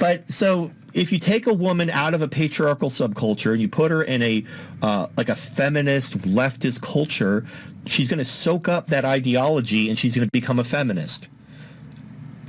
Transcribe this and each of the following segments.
But so if you take a woman out of a patriarchal subculture and you put her in a like a feminist leftist culture, she's going to soak up that ideology and she's going to become a feminist.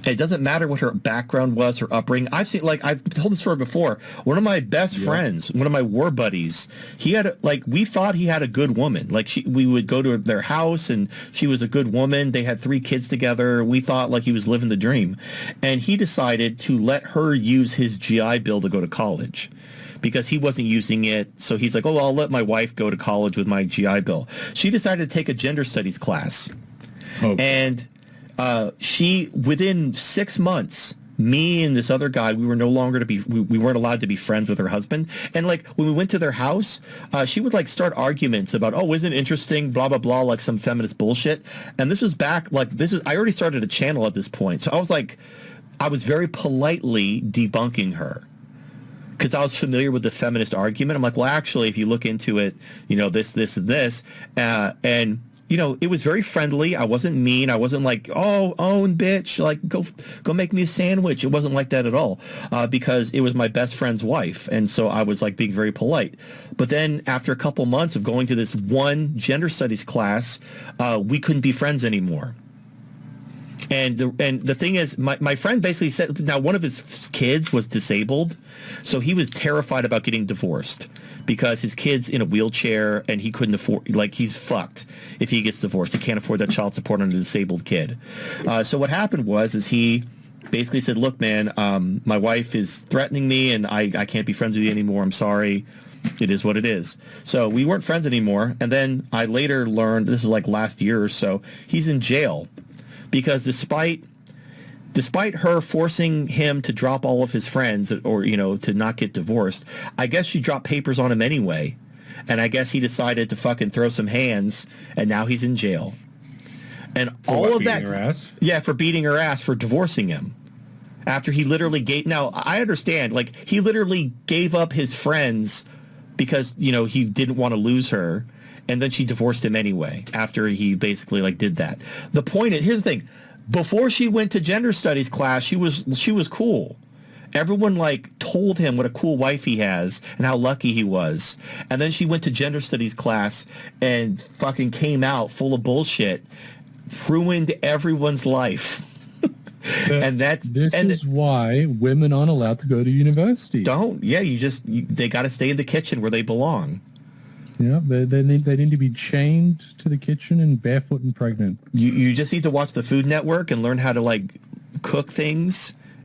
It doesn't matter what her background was, her upbringing. I've seen, like, I've told this story before. One of my best friends, one of my war buddies, he had, like, we thought he had a good woman. Like, we would go to their house, and she was a good woman. They had 3 kids together. We thought, like, he was living the dream. And he decided to let her use his GI Bill to go to college because he wasn't using it. So he's like, oh, I'll let my wife go to college with my GI Bill. She decided to take a gender studies class. And she, within 6 months, me and this other guy, we were no longer to be, we weren't allowed to be friends with her husband. And like when we went to their house, she would like start arguments about, oh, isn't it interesting, blah, blah, blah, like some feminist bullshit. And this was back, like I already started a channel at this point. So I was like, I was very politely debunking her, because I was familiar with the feminist argument. I'm like, well, actually, if you look into it, you know, this, and this, and you know, it was very friendly. I wasn't mean. I wasn't like, oh, own bitch, like go make me a sandwich. It wasn't like that at all, because it was my best friend's wife, and so I was like being very polite. But then after a couple months of going to this one gender studies class, we couldn't be friends anymore. And the thing is, my friend basically said, now one of his kids was disabled, so he was terrified about getting divorced because his kid's in a wheelchair and he couldn't afford, like, he's fucked if he gets divorced. He can't afford that child support on a disabled kid. So what happened was he basically said, look, man, my wife is threatening me and I can't be friends with you anymore. I'm sorry. It is what it is. So we weren't friends anymore. And then I later learned, this is like last year or so, he's in jail. Because despite her forcing him to drop all of his friends, or, you know, to not get divorced, I guess she dropped papers on him anyway. And I guess he decided to fucking throw some hands, and now he's in jail. And for all what, of that, beating her ass? Yeah, for beating her ass, for divorcing him. After he literally gave, now I understand, like, he literally gave up his friends because, you know, he didn't want to lose her. And then she divorced him anyway after he basically like did that. The point is, here's the thing. Before she went to gender studies class, she was cool. Everyone like told him what a cool wife he has and how lucky he was. And then she went to gender studies class and fucking came out full of bullshit, ruined everyone's life. This is why women aren't allowed to go to university. They got to stay in the kitchen where they belong. Yeah, they need to be chained to the kitchen and barefoot and pregnant. You just need to watch the Food Network and learn how to like cook things